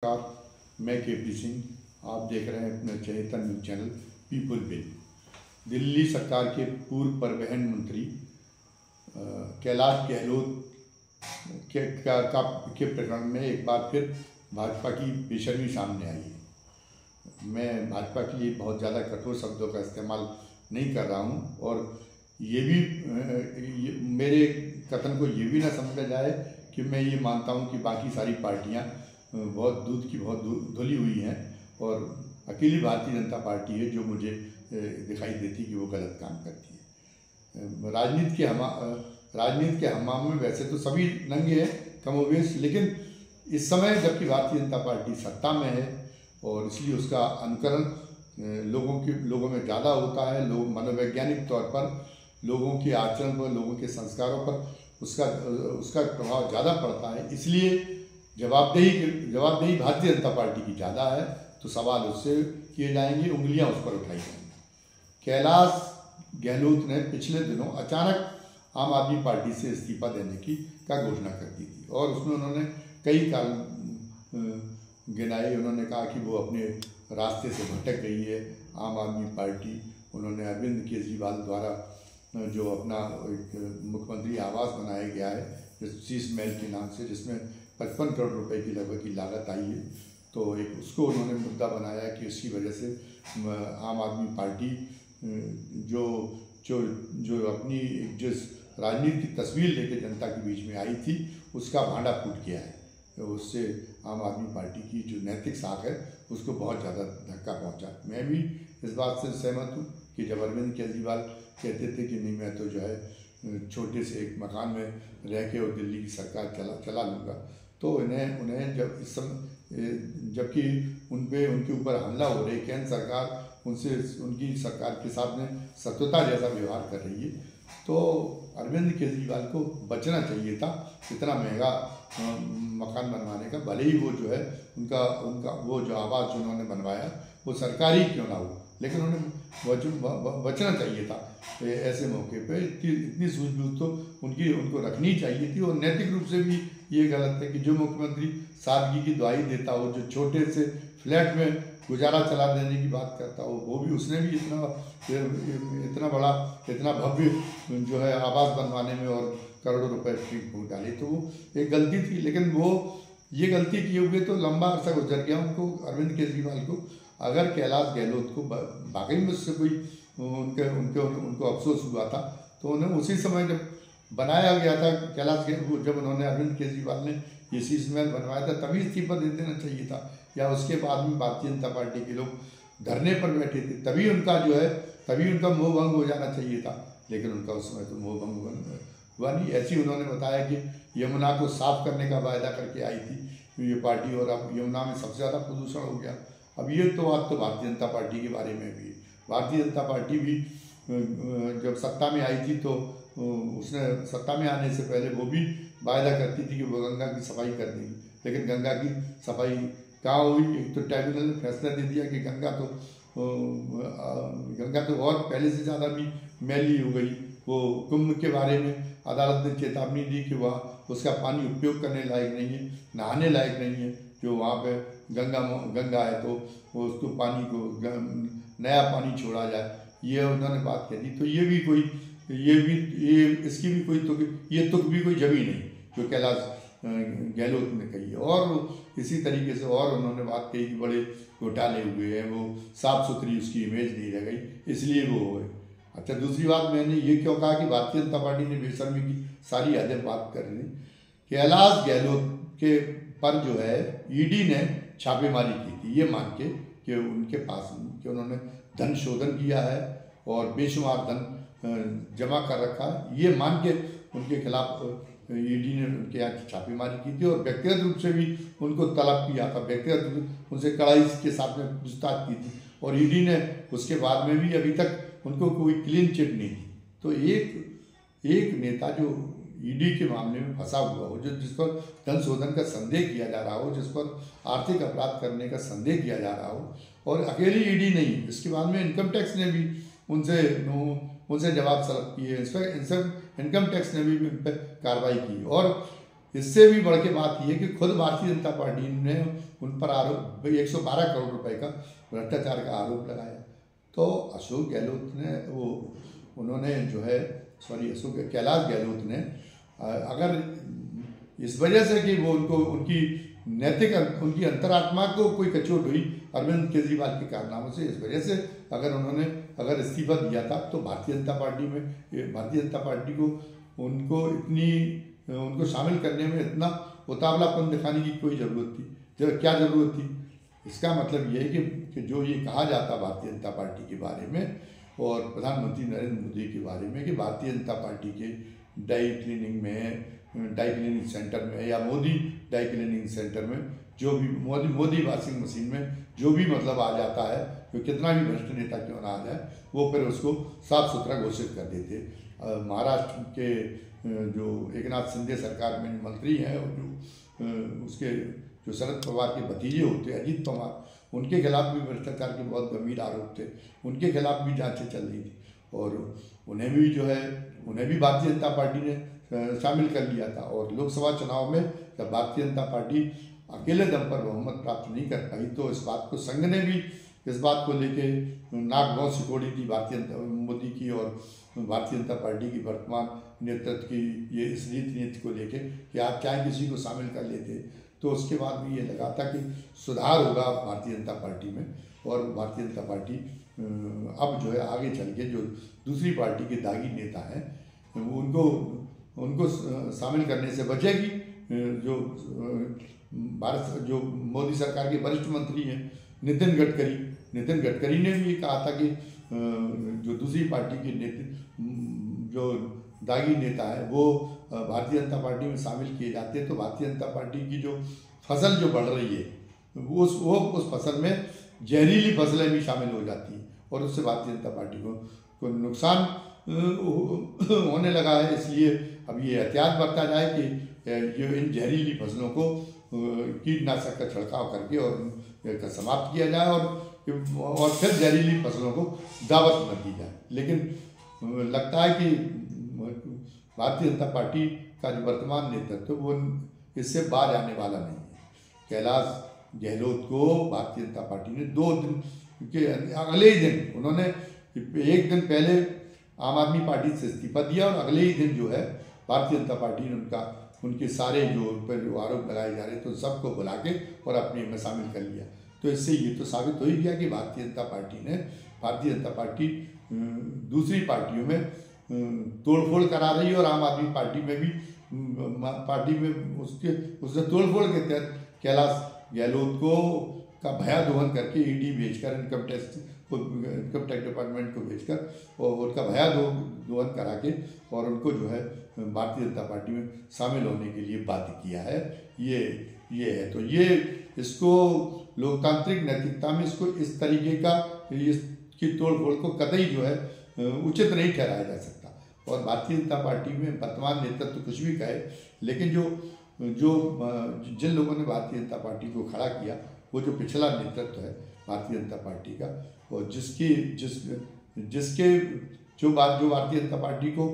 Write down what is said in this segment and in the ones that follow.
नमस्कार, मैं केपी सिंह। आप देख रहे हैं अपने चहेता news channel people bill. Delhi सरकार के पूर्व परिवहन मंत्री कैलाश गहलोत के प्रकरण में एक बार फिर भाजपा की बेशर्मी सामने आई है। मैं भाजपा के लिए बहुत ज़्यादा कठोर शब्दों का इस्तेमाल नहीं कर रहा हूँ और मेरे कथन को ये भी ना समझा जाए कि मैं ये मानता हूँ कि बाकी सारी पार्टियाँ बहुत दूध की बहुत धुली हुई हैं और अकेली भारतीय जनता पार्टी है जो मुझे दिखाई देती कि वो गलत काम करती है। राजनीति के हमाम में वैसे तो सभी नंगे हैं कमोवेश, लेकिन इस समय जबकि भारतीय जनता पार्टी सत्ता में है और इसलिए उसका अनुकरण लोगों में ज़्यादा होता है। लोग मनोवैज्ञानिक तौर पर लोगों के आचरण पर, लोगों के संस्कारों पर उसका प्रभाव ज़्यादा पड़ता है। इसलिए जवाबदेही भारतीय जनता पार्टी की ज़्यादा है, तो सवाल उससे किए जाएंगे, उंगलियां उस पर उठाई जाएंगी। कैलाश गहलोत ने पिछले दिनों अचानक आम आदमी पार्टी से इस्तीफा देने की घोषणा कर दी थी और उसमें उन्होंने कई कारण गिनाए। उन्होंने कहा कि वो अपने रास्ते से भटक गई है आम आदमी पार्टी। उन्होंने अरविंद केजरीवाल द्वारा जो अपना एक मुख्यमंत्री आवास बनाया गया है शीश महल के नाम से, जिसमें 55 करोड़ रुपए की लगभग की लागत आई है, तो एक उसको उन्होंने मुद्दा बनाया कि इसकी वजह से आम आदमी पार्टी जो अपनी जिस राजनीतिक तस्वीर लेकर जनता के बीच में आई थी उसका भांडा फूट गया है। तो उससे आम आदमी पार्टी की जो नैतिक साख है उसको बहुत ज़्यादा धक्का पहुंचा। मैं भी इस बात से सहमत हूँ कि जब अरविंद केजरीवाल कहते थे कि नहीं, मैं तो जो है छोटे से एक मकान में रह के और दिल्ली की सरकार चला लूँगा, तो उन्हें जब इस समय जबकि उनके ऊपर हमला हो रही, केंद्र सरकार उनकी सरकार के साथ में शत्रुता जैसा व्यवहार कर रही है, तो अरविंद केजरीवाल को बचना चाहिए था इतना महंगा मकान बनवाने का। भले ही वो जो है उनका वो जो आवास जो उन्होंने बनवाया वो सरकारी क्यों ना हो, लेकिन उन्हें बचना चाहिए था। ऐसे मौके पे इतनी सूझबूझ तो उनको रखनी चाहिए थी। और नैतिक रूप से भी ये गलत है कि जो मुख्यमंत्री सादगी की दुहाई देता हो, जो छोटे से फ्लैट में गुजारा चला देने की बात करता हो, वो भी उसने भी इतना बड़ा इतना भव्य जो है आवास बनवाने में और करोड़ों रुपए फूंक डाले, तो वो एक गलती थी। लेकिन वो ये गलती किए हुए तो लंबा अर्सा गुजर गया उनको, अरविंद केजरीवाल को। अगर कैलाश गहलोत को वाकई में उससे कोई उनको अफसोस हुआ था तो उन्हें उसी समय जब बनाया गया था जब उन्होंने अरविंद केजरीवाल ने ये शीश महल बनवाया था तभी इस्तीफा दे देना चाहिए था, या उसके बाद में भारतीय जनता पार्टी के लोग धरने पर बैठे थे तभी उनका मोह भंग हो जाना चाहिए था। लेकिन उनका उस समय तो मोह भंग हुआ नहीं। ऐसे ही उन्होंने बताया कि यमुना को साफ करने का वायदा करके आई थी ये पार्टी, और अब यमुना में सबसे ज़्यादा प्रदूषण हो गया। अब ये तो बात तो भारतीय जनता पार्टी के बारे में भी है। भारतीय जनता पार्टी भी जब सत्ता में आई थी तो उसने सत्ता में आने से पहले वो भी वायदा करती थी कि वो गंगा की सफाई कर देगी, लेकिन गंगा की सफाई कहाँ हुई। एक तो ट्राइब्यूनल ने फैसला दे दिया कि गंगा तो और पहले से ज़्यादा भी मैली हो गई। वो कुंभ के बारे में अदालत ने चेतावनी दी कि वह उसका पानी उपयोग करने लायक नहीं है, नहाने लायक नहीं है। जो वहाँ पे गंगा है तो वो उसको पानी को नया पानी छोड़ा जाए, ये उन्होंने बात कह दी। तो इसकी भी कोई तुक भी कोई जमी नहीं जो कैलाश गहलोत ने कही है। और इसी तरीके से और उन्होंने बात कही कि बड़े घोटाले हुए हैं, वो साफ सुथरी उसकी इमेज नहीं रह गई इसलिए वो हो गए। अच्छा, दूसरी बात मैंने ये क्यों कहा कि भारतीय जनता पार्टी ने बेशर्मी की सारी हदें बात कर रही। कैलाश गहलोत के पर जो है ईडी ने छापेमारी की थी ये मान के कि उनके पास कि उन्होंने धन शोधन किया है और बेशुमार धन जमा कर रखा है, ये मान के उनके खिलाफ ईडी ने उनके यहाँ छापेमारी की थी और व्यक्तिगत रूप से भी उनको तलब किया था। व्यक्तिगत रूप उनसे कड़ाई के साथ में पूछताछ की थी और ईडी ने उसके बाद में भी अभी तक उनको कोई क्लीन चिट नहीं दी। तो एक नेता जो ईडी के मामले में फंसा हुआ हो, जिस पर धन शोधन का संदेह किया जा रहा हो, जिस पर आर्थिक अपराध करने का संदेह किया जा रहा हो, और अकेली ईडी नहीं, इसके बाद में इनकम टैक्स ने भी उनसे जवाब तलब किए, इनकम टैक्स ने भी उन पर कार्रवाई की। और इससे भी बढ़ के बात यह है कि खुद भारतीय जनता पार्टी ने उन पर आरोप 112 करोड़ रुपए का भ्रष्टाचार का आरोप लगाया। तो अशोक गहलोत ने उन्होंने जो है कैलाश गहलोत ने अगर इस वजह से कि वो उनकी उनकी अंतरात्मा को कोई कचोट हुई अरविंद केजरीवाल के कारनामों से, इस वजह से अगर इस्तीफा दिया था, तो भारतीय जनता पार्टी को उनको शामिल करने में इतना उतावलापन दिखाने की कोई ज़रूरत थी? क्या ज़रूरत थी? इसका मतलब ये है कि जो ये कहा जाता भारतीय जनता पार्टी के बारे में और प्रधानमंत्री नरेंद्र मोदी के बारे में कि भारतीय जनता पार्टी के डाई क्लीनिंग सेंटर में या मोदी डाई क्लीनिंग सेंटर में जो भी मोदी वॉशिंग मशीन में जो भी मतलब आ जाता है, तो कितना भी भ्रष्ट नेता क्यों ना आ जाए, वो फिर उसको साफ सुथरा घोषित कर देते। महाराष्ट्र के जो एकनाथ शिंदे सरकार में मंत्री हैं और जो उसके जो शरद पवार के भतीजे होते अजीत पवार, उनके खिलाफ भी भ्रष्टाचार के बहुत गंभीर आरोप थे, उनके खिलाफ भी जांचें चल रही थी और उन्हें भी भारतीय जनता पार्टी ने शामिल कर लिया था। और लोकसभा चुनाव में जब भारतीय जनता पार्टी अकेले दम पर बहुमत प्राप्त नहीं कर पाई, तो इस बात को संघ ने भी इस बात को लेके नाक बहुत सिकोड़ी थी मोदी की और भारतीय जनता पार्टी की वर्तमान नेतृत्व की ये इस नीति को लेके कि आप चाहे किसी को शामिल कर लेते, तो उसके बाद भी ये लगा था कि सुधार होगा भारतीय जनता पार्टी में और भारतीय जनता पार्टी अब जो है आगे चल के जो दूसरी पार्टी के दागी नेता हैं उनको शामिल करने से बचेगी। जो मोदी सरकार के वरिष्ठ मंत्री हैं नितिन गडकरी ने भी कहा था कि जो दूसरी पार्टी के जो दागी नेता है वो भारतीय जनता पार्टी में शामिल किए जाते हैं, तो भारतीय जनता पार्टी की जो फसल जो बढ़ रही है उस फसल में जहरीली फसलें भी शामिल हो जाती हैं और उससे भारतीय जनता पार्टी को नुकसान होने लगा है। इसलिए अब ये एहतियात बरता जाए कि इन जहरीली फसलों को कीटनाशक का छिड़काव करके और समाप्त किया जाए और फिर जहरीली फसलों को दावत न दी जाए। लेकिन लगता है कि भारतीय जनता पार्टी का जो वर्तमान नेतृत्व वो इससे बाहर आने वाला नहीं है। कैलाश गहलोत को भारतीय जनता पार्टी ने 2 दिन के अगले ही दिन उन्होंने 1 दिन पहले आम आदमी पार्टी से इस्तीफा दिया और अगले ही दिन जो है भारतीय जनता पार्टी ने उनके सारे जो उन पर जो आरोप लगाए जा रहे थे तो सबको बुला के और अपने में शामिल कर लिया। तो इससे ये तो साबित हो ही गया कि भारतीय जनता पार्टी दूसरी पार्टियों में तोड़फोड़ करा रही है और आम आदमी पार्टी में उसने तोड़फोड़ के तहत कैलाश गहलोत का भयादोहन करके ईडी भेजकर इनकम टैक्स डिपार्टमेंट को भेजकर और उनका भयादोहन करा के और उनको जो है भारतीय जनता पार्टी में शामिल होने के लिए बाध्य किया है। ये है तो ये इसको लोकतांत्रिक नैतिकता में इसको इस तरीके की तोड़फोड़ को कतई जो है उचित नहीं ठहराया जा सकता। और भारतीय जनता पार्टी में वर्तमान नेतृत्व कुछ भी कहे, लेकिन जिन लोगों ने भारतीय जनता पार्टी को खड़ा किया वो जो पिछला नेतृत्व है भारतीय जनता पार्टी का और जिसके जो भारतीय जनता पार्टी को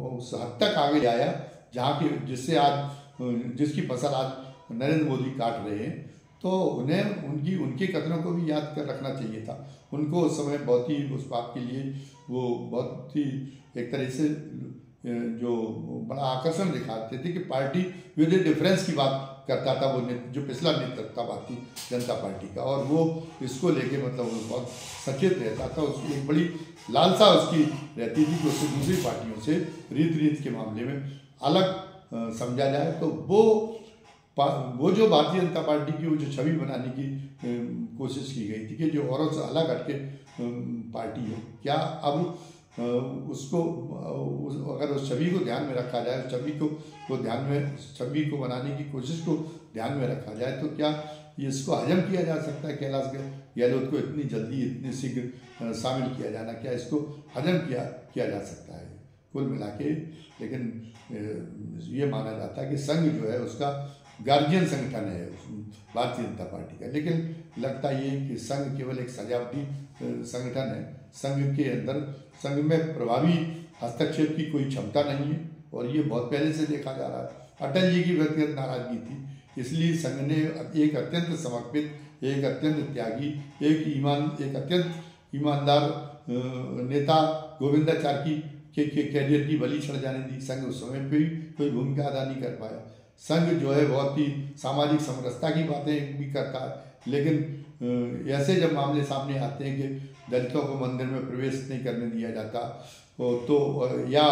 उस हद तक आगे आया जहाँ की जिसकी फसल आज नरेंद्र मोदी काट रहे हैं, तो उन्हें उनके कदमों को भी याद कर रखना चाहिए था। उनको उस समय बहुत ही उस बात के लिए वो बहुत ही एक तरह से जो बड़ा आकर्षण दिखाते थे कि पार्टी विद डिफरेंस की बात करता था वो जो पिछला नेतृत्व था भारतीय जनता पार्टी का, और वो इसको लेके मतलब वो बहुत सचेत रहता था। उसकी एक बड़ी लालसा उसकी रहती थी कि उससे दूसरी पार्टियों से रीत के मामले में अलग समझा जाए। तो वो जो भारतीय जनता पार्टी की वो जो छवि बनाने की कोशिश की गई थी कि जो औरों से अलग हटके पार्टी है, क्या अब उसको अगर उस छवि को ध्यान में रखा जाए, छवि को बनाने की कोशिश को ध्यान में रखा जाए, तो क्या इसको हजम किया जा सकता है? कैलाश गहलोत को इतनी जल्दी इतने शीघ्र शामिल किया जाना, क्या इसको हजम किया जा सकता है? कुल मिला के लेकिन ये माना जाता है कि संघ जो है उसका गार्जियन संगठन है भारतीय जनता पार्टी का, लेकिन लगता ये कि संघ केवल एक सजावटी संगठन है। संघ में प्रभावी हस्तक्षेप की कोई क्षमता नहीं है और ये बहुत पहले से देखा जा रहा है। अटल जी की व्यक्तिगत नाराजगी थी, इसलिए संघ ने एक अत्यंत समर्पित, एक अत्यंत त्यागी, एक अत्यंत ईमानदार नेता गोविंदाचार्य के कैरियर की बलि चढ़ जाने दी। संघ उस समय पे भी कोई भूमिका अदा नहीं कर पाया। संघ जो है बहुत ही सामाजिक समरसता की बातें भी करता है, लेकिन ऐसे जब मामले सामने आते हैं कि दलितों को मंदिर में प्रवेश नहीं करने दिया जाता, तो या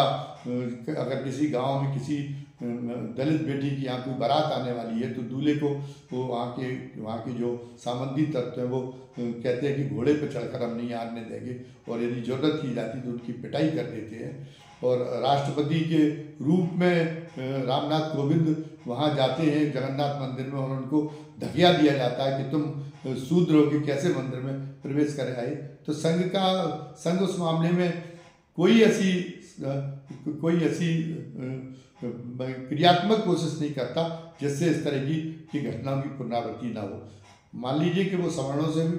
अगर किसी गांव में किसी दलित बेटी की यहाँ कोई बारात आने वाली है तो दूल्हे को वो वहाँ के जो सामंती तत्व हैं वो कहते हैं कि घोड़े पर चढ़कर हम नहीं आने देंगे, और यदि जरूरत की जाती तो उनकी पिटाई कर देते हैं। और राष्ट्रपति के रूप में रामनाथ कोविंद वहाँ जाते हैं जगन्नाथ मंदिर में, और उनको धकिया दिया जाता है कि तुम शूद्र हो के कैसे मंदिर में प्रवेश कर आए। तो संघ उस मामले में कोई ऐसी क्रियात्मक कोशिश नहीं करता जिससे इस तरह की घटनाओं की पुनरावृत्ति ना हो। मान लीजिए कि वो सवर्णों से भी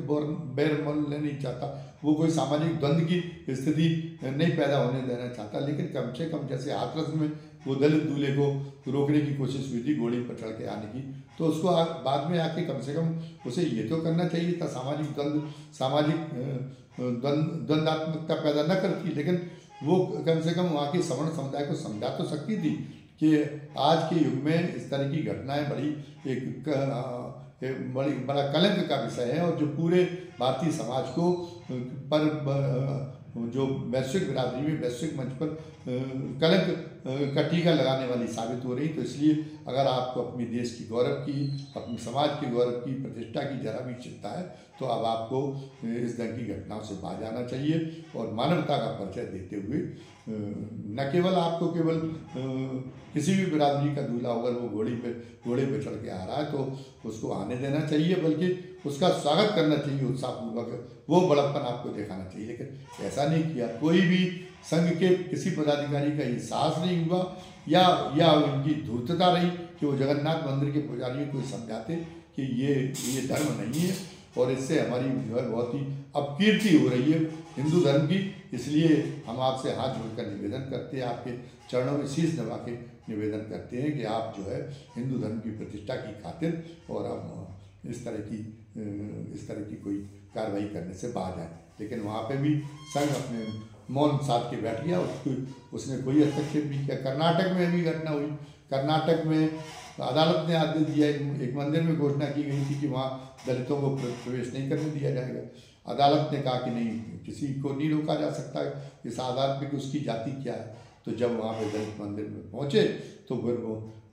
बैर मोलने नहीं चाहता, वो कोई सामाजिक द्वंद्व की स्थिति नहीं पैदा होने देना चाहता, लेकिन कम से कम जैसे हाथरस में वो दलित दूल्हे को रोकने की कोशिश हुई थी घोड़े पर चढ़ के आने की, तो उसको बाद में आके कम से कम उसे ये तो करना चाहिए था, सामाजिक द्वंद्वात्मकता पैदा न करती, लेकिन वो कम से कम वहाँ के सवर्ण समुदाय को समझा तो सकती थी कि आज के युग में इस तरह की घटनाएं बड़ा कलंक का विषय है, और जो पूरे भारतीय समाज को पर जो वैश्विक बिरादरी में वैश्विक मंच पर कलंक का टीका लगाने वाली साबित हो रही। तो इसलिए अगर आपको अपने देश की गौरव की, अपने समाज के गौरव की, प्रतिष्ठा की जरा भी चिंता है तो अब आपको इस ढंग की घटनाओं से बाज आना चाहिए और मानवता का परिचय देते हुए न केवल आपको केवल किसी भी बिरादरी का दूल्हा अगर वो घोड़े पे चढ़ के आ रहा है तो उसको आने देना चाहिए, बल्कि उसका स्वागत करना चाहिए उत्साहपूर्वक, वो बड़प्पन आपको दिखाना चाहिए। लेकिन ऐसा नहीं किया। कोई भी संघ के किसी पदाधिकारी का ये साहस नहीं हुआ या उनकी धूर्तता रही कि वो जगन्नाथ मंदिर के पुजारियों को समझाते कि ये धर्म नहीं है और इससे हमारी जो है बहुत ही अपकीर्ति हो रही है हिंदू धर्म की। इसलिए हम आपसे हाथ जोड़कर निवेदन करते हैं, आपके चरणों में शीश नवा के निवेदन करते हैं कि आप जो है हिंदू धर्म की प्रतिष्ठा की खातिर और हम इस तरह की कोई कार्रवाई करने से बाज आए। लेकिन वहाँ पे भी संघ अपने मौन साध के बैठ गया, उसने कोई हस्तक्षेप नहीं किया। कर्नाटक में भी घटना हुई। कर्नाटक में अदालत ने आदेश दिया, एक मंदिर में घोषणा की गई थी कि वहाँ दलितों को प्रवेश नहीं करने दिया जाएगा। अदालत ने कहा कि नहीं, किसी को नहीं रोका जा सकता इस आधार पर कि उसकी जाति क्या है। तो जब वहाँ पे दलित मंदिर में पहुँचे तो फिर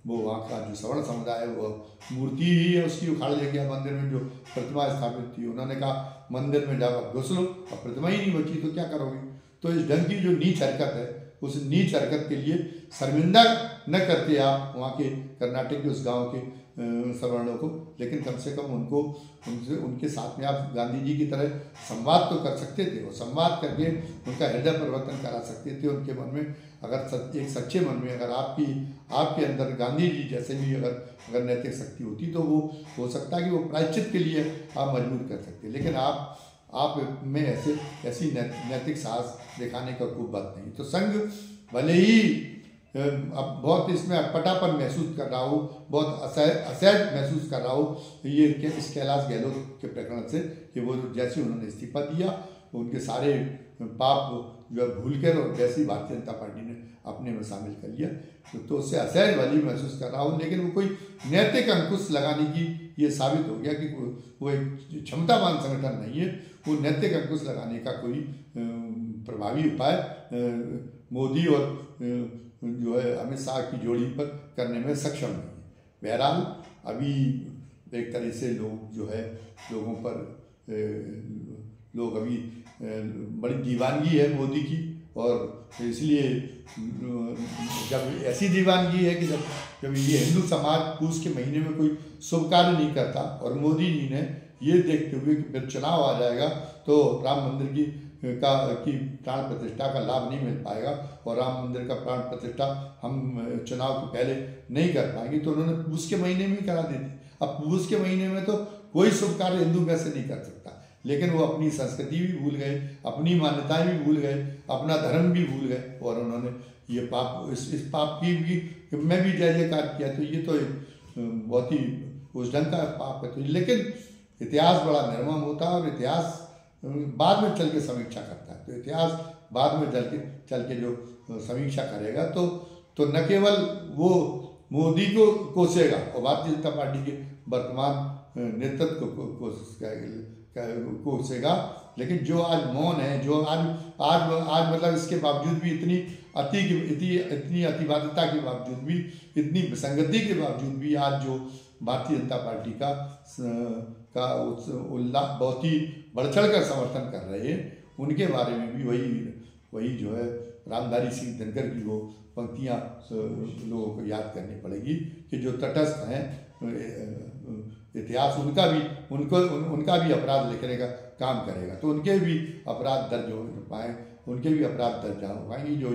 वो वहाँ का जो सवर्ण समुदाय है वो मूर्ति ही है उसकी उखाड़ ले गया। मंदिर में जो प्रतिमा स्थापित थी, उन्होंने कहा मंदिर में जाकर घुस लो, अब प्रतिमा ही नहीं बची तो क्या करोगे। तो इस ढंग की जो नीच हरकत है, उस नीच हरकत के लिए शर्मिंदा न करते आप वहाँ के कर्नाटक के उस गांव के सवर्णों को, लेकिन कम से कम उनके साथ में आप गांधी जी की तरह संवाद तो कर सकते थे, और संवाद करके उनका हृदय परिवर्तन करा सकते थे। उनके मन में अगर एक सच्चे मन में अगर आपके अंदर गांधी जी जैसे भी अगर नैतिक शक्ति होती तो वो हो सकता है कि वो प्रायश्चित के लिए आप मजबूर कर सकते। लेकिन आप में ऐसी नैतिक साहस दिखाने का कोई बात नहीं। तो संघ भले ही अब बहुत इसमें अटपटापन महसूस कर रहा हो, बहुत असहज महसूस कर रहा हो ये इस कैलाश गहलोत के प्रकरण से, कि वो जैसे उन्होंने इस्तीफा दिया उनके सारे पाप जो भूल कर और जैसी भारतीय जनता पार्टी ने अपने में शामिल कर लिया, तो उससे असहज वाली महसूस कर रहा हूँ। लेकिन वो कोई नैतिक अंकुश लगाने की ये साबित हो गया कि वो एक क्षमतावान संगठन नहीं है। वो नैतिक अंकुश लगाने का कोई प्रभावी उपाय मोदी और जो है अमित शाह की जोड़ी पर करने में सक्षम नहीं है। बहरहाल अभी एक तरह से लोगों पर लोग अभी बड़ी दीवानगी है मोदी की, और इसलिए जब ऐसी दीवानगी है कि जब ये हिंदू समाज पूस के महीने में कोई शुभ कार्य नहीं करता, और मोदी जी ने ये देखते हुए कि फिर चुनाव आ जाएगा तो राम मंदिर की प्राण प्रतिष्ठा का लाभ नहीं मिल पाएगा, और राम मंदिर का प्राण प्रतिष्ठा हम चुनाव के पहले नहीं कर पाएंगे, तो उन्होंने पूस के महीने में ही करा दी थी। अब पूस के महीने में तो कोई शुभ कार्य हिंदू में से नहीं कर सकता, लेकिन वो अपनी संस्कृति भी भूल गए, अपनी मान्यताएं भी भूल गए, अपना धर्म भी भूल गए, और उन्होंने ये पाप, इस पाप की भी मैं भी जय जयकार किया, तो ये तो बहुत ही उस ढंग का पाप है। तो लेकिन इतिहास बड़ा निर्मम होता है और इतिहास बाद में चल के समीक्षा करता है। तो इतिहास बाद में चल के जो समीक्षा करेगा तो न केवल वो मोदी को कोसेगा और भारतीय जनता पार्टी के वर्तमान नेतृत्व को कोसेगा, लेकिन जो आज मौन है, जो आज मतलब इसके बावजूद भी इतनी अतिवादिता के बावजूद भी, इतनी विसंगति के बावजूद भी आज जो भारतीय जनता पार्टी का उल्लास बहुत ही बढ़ चढ़ कर समर्थन कर रहे हैं, उनके बारे में भी वही जो है रामधारी सिंह दिनकर की वो पंक्तियाँ लोगों को याद करनी पड़ेगी कि जो तटस्थ हैं, इतिहास उनका भी अपराध लिखने का काम करेगा, तो उनके भी अपराध दर्ज हो पाए, उनके भी अपराध दर्ज हो पाएंगे। जो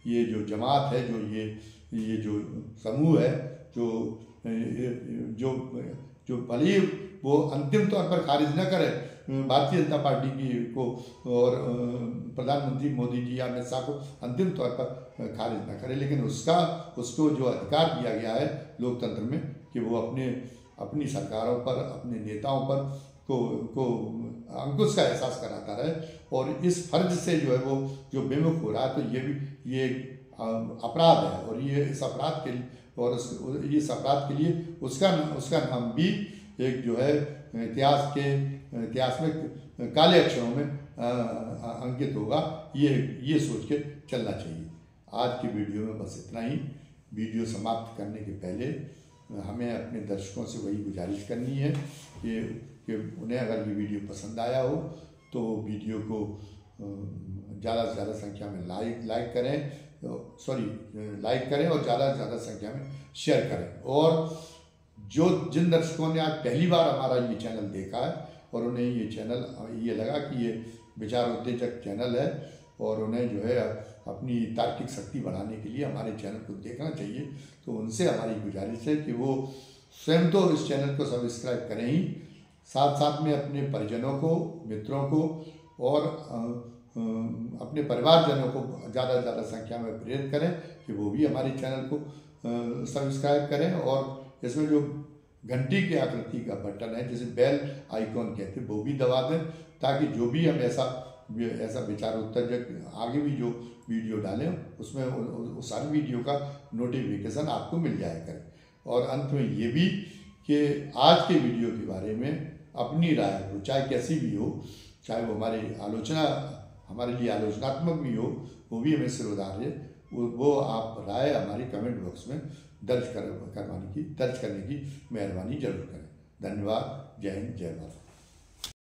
ये जो जमात है, ये जो समूह है, जो भले ही वो अंतिम तौर पर खारिज न करे भारतीय जनता पार्टी को और प्रधानमंत्री मोदी जी या अमित शाह को अंतिम तौर पर खारिज न करे, लेकिन उसको जो अधिकार दिया गया है लोकतंत्र में कि वो अपनी सरकारों पर, अपने नेताओं पर को अंकुश का एहसास कराता रहे, और इस फर्ज से जो है वो जो विमुख हो रहा है, तो ये अपराध है, और इस अपराध के लिए उसका नाम भी एक जो है इतिहास में काले अक्षरों में अंकित होगा। ये सोच के चलना चाहिए। आज की वीडियो में बस इतना ही। वीडियो समाप्त करने के पहले हमें अपने दर्शकों से वही गुजारिश करनी है कि उन्हें अगर ये वीडियो पसंद आया हो तो वीडियो को ज़्यादा से ज़्यादा संख्या में लाइक करें और ज़्यादा से ज़्यादा संख्या में शेयर करें। और जिन दर्शकों ने आज पहली बार हमारा ये चैनल देखा है और उन्हें ये लगा कि ये विचार उत्तेजक चैनल है और उन्हें जो है अपनी तार्किक शक्ति बढ़ाने के लिए हमारे चैनल को देखना चाहिए, तो उनसे हमारी गुजारिश है कि वो स्वयं तो इस चैनल को सब्सक्राइब करें ही, साथ में अपने परिजनों को, मित्रों को और अपने परिवारजनों को ज़्यादा से ज़्यादा संख्या में प्रेरित करें कि वो भी हमारे चैनल को सब्सक्राइब करें, और इसमें जो घंटी की आकृति का बटन है जिसे बेल आइकॉन कहते हैं, वो भी दबा दें, ताकि जो भी हम ऐसा विचार उत्तेजक आगे भी जो वीडियो डालें उसमें उस सारी वीडियो का नोटिफिकेशन आपको मिल जाया करे। और अंत में ये भी कि आज के वीडियो के बारे में अपनी राय हो, चाहे कैसी भी हो, चाहे वो हमारे लिए आलोचनात्मक भी हो, वो भी हमें सिरोधार्य है, वो आप राय हमारी कमेंट बॉक्स में दर्ज करने की मेहरबानी जरूर करें। धन्यवाद। जय हिंद, जय भारत।